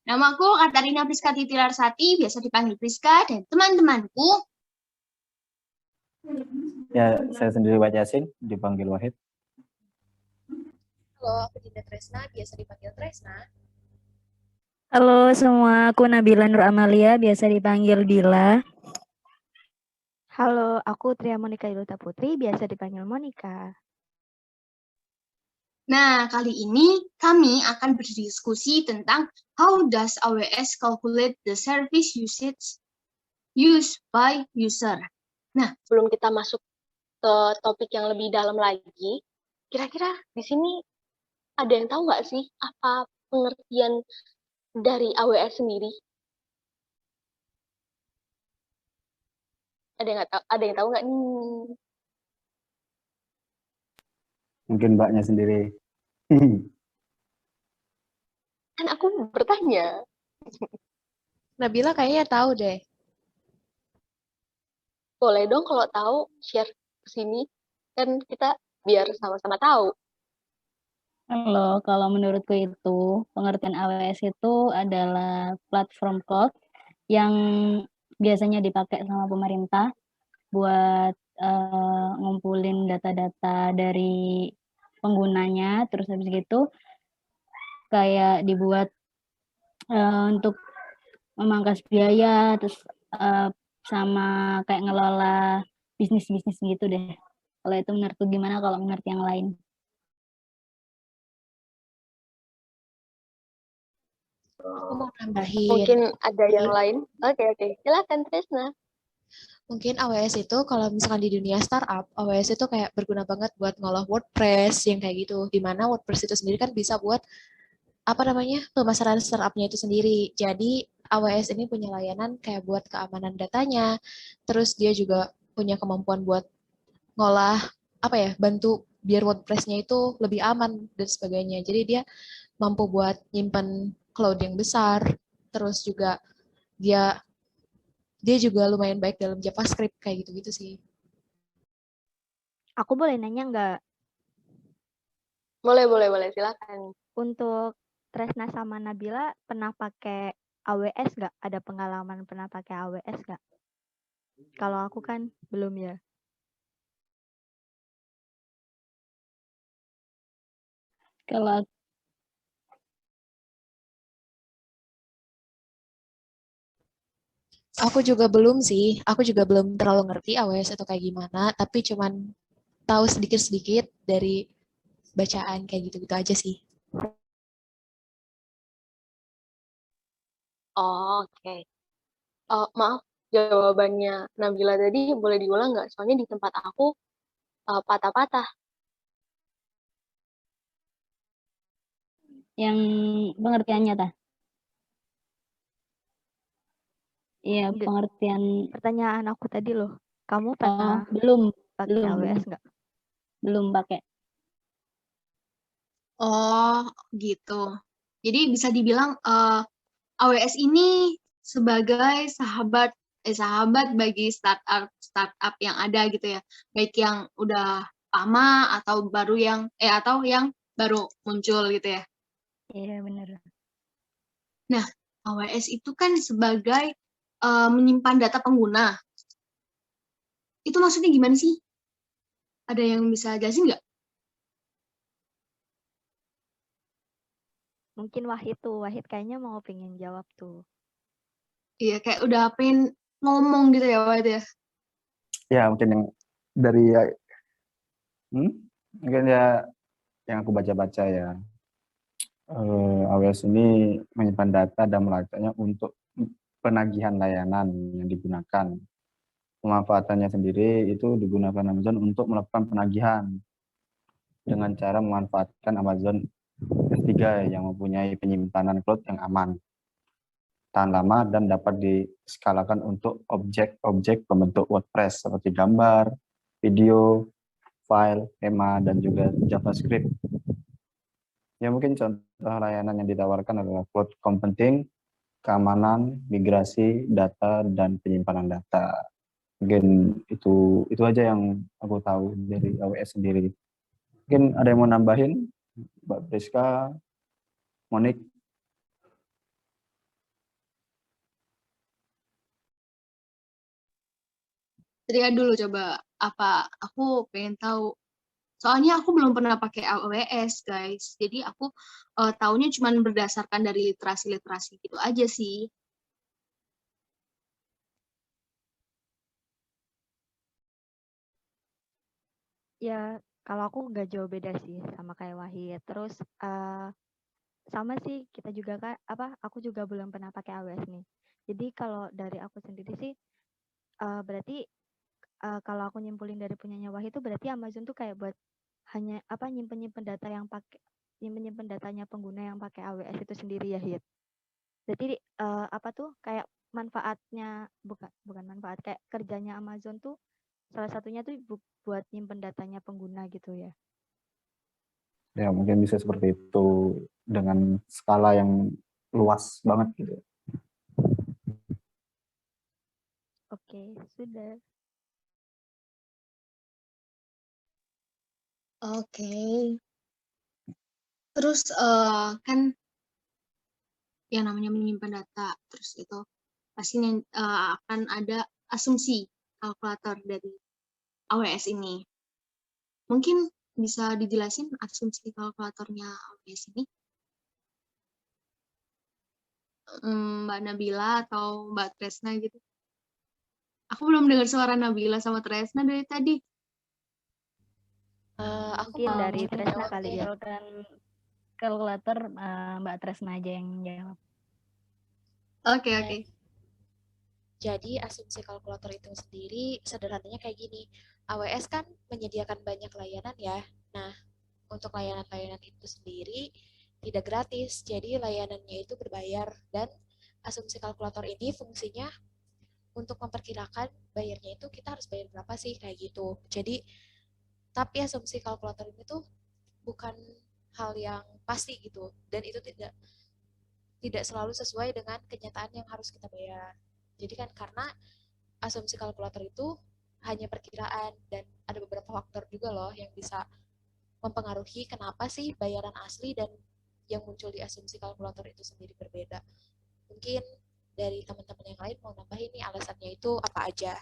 Namaku Katarina Priska Titilarsati, biasa dipanggil Priska, dan teman-temanku. Ya, saya sendiri Wahid Yasin, dipanggil Wahid. Halo, aku Dinda Tresna, biasa dipanggil Tresna. Halo semua, aku Nabila Nur Amalia, biasa dipanggil Dila. Halo, aku Tria Monika Iluta Putri, biasa dipanggil Monika. Nah, kali ini kami akan berdiskusi tentang how does AWS calculate the service usage used by user. Nah, Sebelum kita masuk ke topik yang lebih dalam lagi, kira-kira di sini ada yang tahu nggak sih apa pengertian dari AWS sendiri? Ada yang tahu nggak nih? Mungkin mbaknya sendiri. Kan aku bertanya. Nabila kayaknya tahu deh. Boleh dong kalau tahu share ke sini, kan kita biar sama-sama tahu. Halo, kalau menurutku itu pengertian AWS itu adalah platform cloud yang biasanya dipakai sama pemerintah buat ngumpulin data-data dari penggunanya, terus habis gitu kayak dibuat untuk memangkas biaya, terus sama kayak ngelola bisnis-bisnis gitu deh. Kalau itu menurutku gimana kalau menurut yang lain? Aku mau nambahin. Mungkin ada yang lain. Oke. Silakan Tresna. Mungkin AWS itu kalau misalkan di dunia startup, AWS itu kayak berguna banget buat ngolah WordPress yang kayak gitu. Dimana WordPress itu sendiri kan bisa buat pemasaran startupnya itu sendiri. Jadi AWS ini punya layanan kayak buat keamanan datanya. Terus dia juga punya kemampuan buat ngolah bantu biar WordPress-nya itu lebih aman dan sebagainya. Jadi dia mampu buat nyimpan cloud yang besar. Terus juga dia juga lumayan baik dalam JavaScript kayak gitu-gitu sih. Aku boleh nanya nggak? Boleh, silakan. Untuk Tresna sama Nabila pernah pakai AWS nggak? Ada pengalaman pernah pakai AWS nggak? Kalau aku kan belum ya. Kalau Aku juga belum sih. Aku juga belum terlalu ngerti AWS itu kayak gimana, tapi cuman tahu sedikit-sedikit dari bacaan kayak gitu-gitu aja sih. Oke. Maaf, jawabannya Nabila tadi boleh diulang nggak? Soalnya di tempat aku patah-patah. yang pengertiannya tah? Iya, Enggak. pengertian. Pertanyaan aku tadi loh, kamu pernah belum pakai AWS nggak? belum pakai. oh gitu. Jadi bisa dibilang AWS ini sebagai sahabat bagi startup yang ada gitu ya, baik yang udah lama atau yang baru muncul gitu ya. Iya benar. Nah, AWS itu kan sebagai menyimpan data pengguna. Itu maksudnya gimana sih? Ada yang bisa jelasin nggak? Mungkin Wahid kayaknya mau pengen jawab tuh. Iya, kayak udah pengen ngomong gitu ya, Wahid ya. Ya, mungkin yang dari mungkin ya yang aku baca-baca ya. AWS ini menyimpan data dan melacaknya untuk penagihan layanan yang digunakan. Pemanfaatannya sendiri itu digunakan Amazon untuk melakukan penagihan dengan cara memanfaatkan Amazon S3 yang mempunyai penyimpanan cloud yang aman, tahan lama, dan dapat diskalakan untuk objek-objek pembentuk WordPress seperti gambar, video, file, tema, dan juga JavaScript. Ya mungkin contoh layanan yang ditawarkan adalah cloud computing, keamanan, migrasi, data, dan penyimpanan data. Mungkin itu aja yang aku tahu dari AWS sendiri. Mungkin ada yang mau nambahin, Mbak Priska, Monik? Ria dulu coba, apa aku pengen tahu. Soalnya aku belum pernah pakai AWS, guys. Jadi aku taunya cuma berdasarkan dari literasi-literasi gitu aja sih. Ya, kalau aku nggak jauh beda sih sama kayak Wahid. Terus sama sih kita juga kan aku juga belum pernah pakai AWS nih. Jadi kalau dari aku sendiri sih berarti kalau aku nyimpulin dari punyanya Wahid itu berarti Amazon tuh kayak buat hanya nyimpen-nyimpen data yang pakai nyimpen-nyimpen datanya pengguna yang pakai AWS itu sendiri ya Hit. Jadi kayak manfaatnya bukan manfaat kayak kerjanya Amazon tuh salah satunya tuh buat nyimpen datanya pengguna gitu ya. Ya mungkin bisa seperti itu dengan skala yang luas banget gitu. Oke, sudah. Oke. Terus kan yang namanya menyimpan data, terus itu pasti akan ada asumsi kalkulator dari AWS ini. Mungkin bisa dijelasin asumsi kalkulatornya AWS ini? Mbak Nabila atau Mbak Tresna gitu. Aku belum dengar suara Nabila sama Tresna dari tadi. Aku Mungkin mau dari coba Tresna jawab kali deh. ya. Misalkan kalkulator Mbak Tresna aja yang jawab. Oke, Ya, oke. jadi asumsi kalkulator itu sendiri sederhananya kayak gini. AWS kan menyediakan banyak layanan ya. Nah, untuk layanan-layanan itu sendiri tidak gratis. Jadi layanannya itu berbayar dan asumsi kalkulator ini fungsinya untuk memperkirakan bayarnya itu kita harus bayar berapa sih kayak gitu. Jadi tapi asumsi kalkulator ini tuh bukan hal yang pasti gitu dan itu tidak selalu sesuai dengan kenyataan yang harus kita bayar. Jadi kan karena asumsi kalkulator itu hanya perkiraan dan ada beberapa faktor juga loh yang bisa mempengaruhi kenapa sih bayaran asli dan yang muncul di asumsi kalkulator itu sendiri berbeda. Mungkin dari teman-teman yang lain mau nambahin nih alasannya itu apa aja.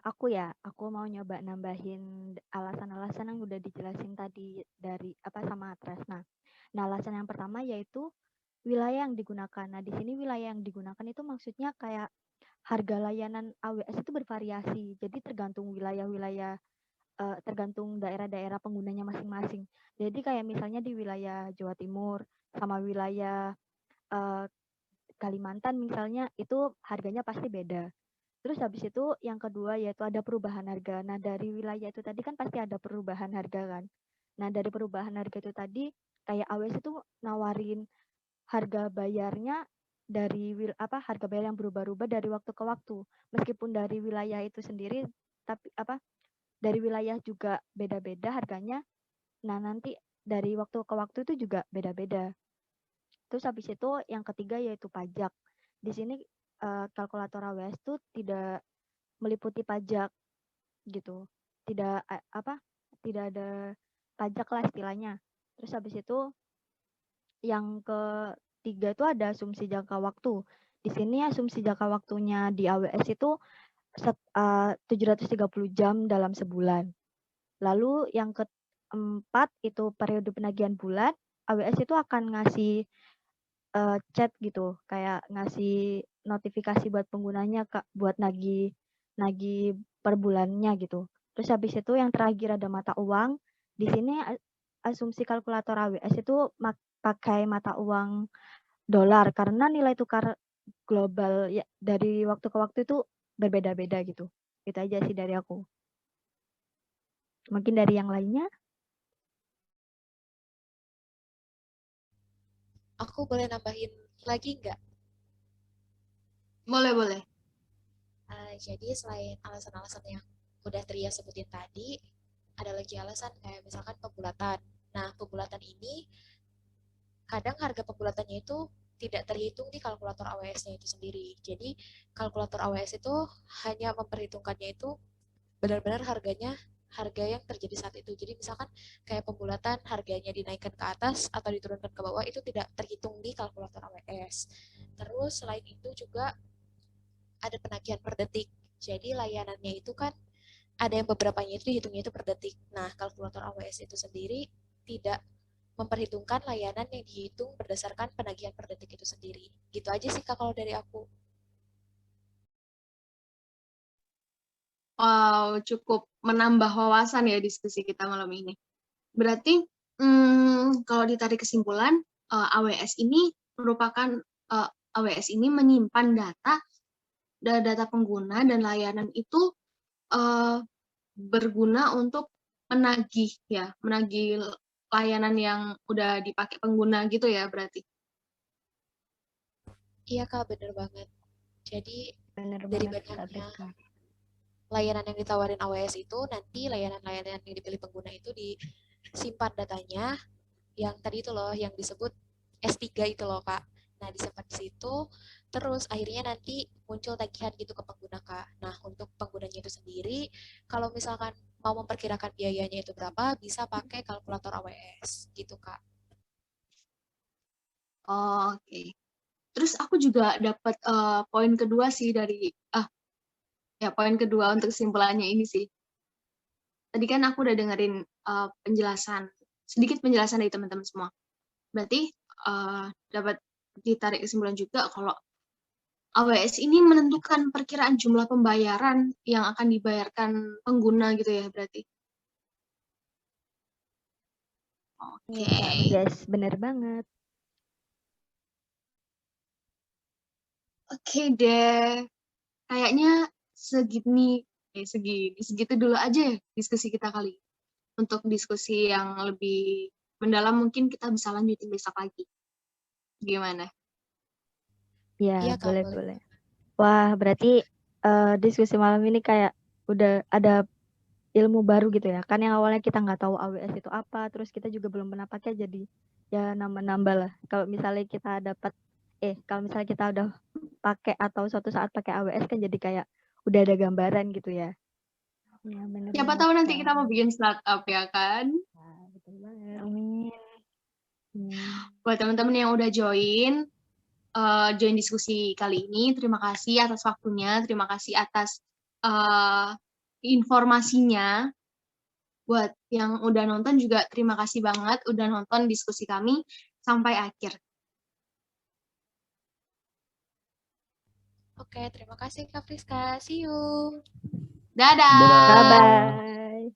Aku mau nyoba nambahin alasan-alasan yang udah dijelasin tadi dari sama Tresna. Nah, alasan yang pertama yaitu wilayah yang digunakan. Nah, di sini wilayah yang digunakan itu maksudnya kayak harga layanan AWS itu bervariasi. Jadi tergantung wilayah-wilayah, tergantung daerah-daerah penggunanya masing-masing. Jadi kayak misalnya di wilayah Jawa Timur sama wilayah Kalimantan misalnya itu harganya pasti beda. Terus habis itu yang kedua yaitu ada perubahan harga. Nah, dari wilayah itu tadi kan pasti ada perubahan harga kan. Nah, dari perubahan harga itu tadi kayak AWS itu nawarin harga bayarnya dari harga bayar yang berubah-ubah dari waktu ke waktu. Meskipun dari wilayah itu sendiri tapi dari wilayah juga beda-beda harganya. Nah, nanti dari waktu ke waktu itu juga beda-beda. Terus habis itu yang ketiga yaitu pajak. Di sini kalkulator AWS itu tidak meliputi pajak gitu. Tidak ada pajak lah istilahnya. Terus habis itu yang ketiga itu ada asumsi jangka waktu. Di sini asumsi jangka waktunya di AWS itu 730 jam dalam sebulan. Lalu yang keempat itu periode penagihan bulan. AWS itu akan ngasih chat gitu, kayak ngasih notifikasi buat penggunanya buat nagih per bulannya gitu. Terus habis itu yang terakhir ada mata uang. Di sini asumsi kalkulator AWS itu pakai mata uang dolar karena nilai tukar global ya dari waktu ke waktu itu berbeda-beda gitu. Itu aja sih dari aku. Mungkin dari yang lainnya? Aku boleh nambahin lagi nggak? Boleh, boleh. Jadi selain alasan-alasan yang udah Tria sebutin tadi, ada lagi alasan kayak misalkan pembulatan. Nah, pembulatan ini kadang harga pembulatannya itu tidak terhitung di kalkulator AWS-nya itu sendiri. Jadi kalkulator AWS itu hanya memperhitungkannya itu benar-benar harganya harga yang terjadi saat itu. Jadi misalkan kayak pembulatan harganya dinaikkan ke atas atau diturunkan ke bawah itu tidak terhitung di kalkulator AWS. Terus selain itu juga ada penagihan per detik. Jadi layanannya itu kan ada yang beberapanya itu dihitungnya itu per detik. Nah, kalkulator AWS itu sendiri tidak memperhitungkan layanan yang dihitung berdasarkan penagihan per detik itu sendiri. Gitu aja sih Kak kalau dari aku. Wow, cukup menambah wawasan ya diskusi kita malam ini. Berarti kalau ditarik kesimpulan, AWS ini merupakan AWS ini menyimpan data pengguna dan layanan itu berguna untuk menagih layanan yang udah dipakai pengguna gitu ya berarti. Iya Kak, bener banget. Jadi Bener dari banget, Kak banyaknya Priska. layanan yang ditawarin AWS itu, nanti layanan-layanan yang dipilih pengguna itu disimpan datanya, yang tadi itu loh, yang disebut S3 itu loh Kak. Nah, disimpan di situ, terus akhirnya nanti muncul tagihan gitu ke pengguna Kak. Nah, untuk penggunanya itu sendiri, kalau misalkan mau memperkirakan biayanya itu berapa, bisa pakai kalkulator AWS gitu Kak. Oke. Terus aku juga dapat poin kedua sih dari poin kedua untuk kesimpulannya ini sih. Tadi kan aku udah dengerin sedikit penjelasan dari teman-teman semua. Berarti dapat ditarik kesimpulan juga kalau AWS ini menentukan perkiraan jumlah pembayaran yang akan dibayarkan pengguna gitu ya berarti. Oke. Yes, bener banget. Oke deh. Kayaknya segitu dulu aja ya diskusi kita kali ini. Untuk diskusi yang lebih mendalam mungkin kita bisa lanjutin besok lagi. Gimana? Ya, Iya Kak, boleh. boleh. Wah, berarti diskusi malam ini kayak udah ada ilmu baru gitu ya. Kan yang awalnya kita nggak tahu AWS itu apa, terus kita juga belum pernah pakai, jadi ya nambah-nambah lah. Kalau misalnya kita udah pakai atau suatu saat pakai AWS kan jadi kayak udah ada gambaran gitu ya. Ya, bener Siapa banget, tahu nanti Kak. kita mau bikin startup ya kan? Nah, betul banget. Amin. Buat teman-teman yang udah join diskusi kali ini, terima kasih atas waktunya, terima kasih atas informasinya. Buat yang udah nonton juga terima kasih banget udah nonton diskusi kami sampai akhir. Oke, terima kasih Kak Friska. See you. Dadah! Bye-bye.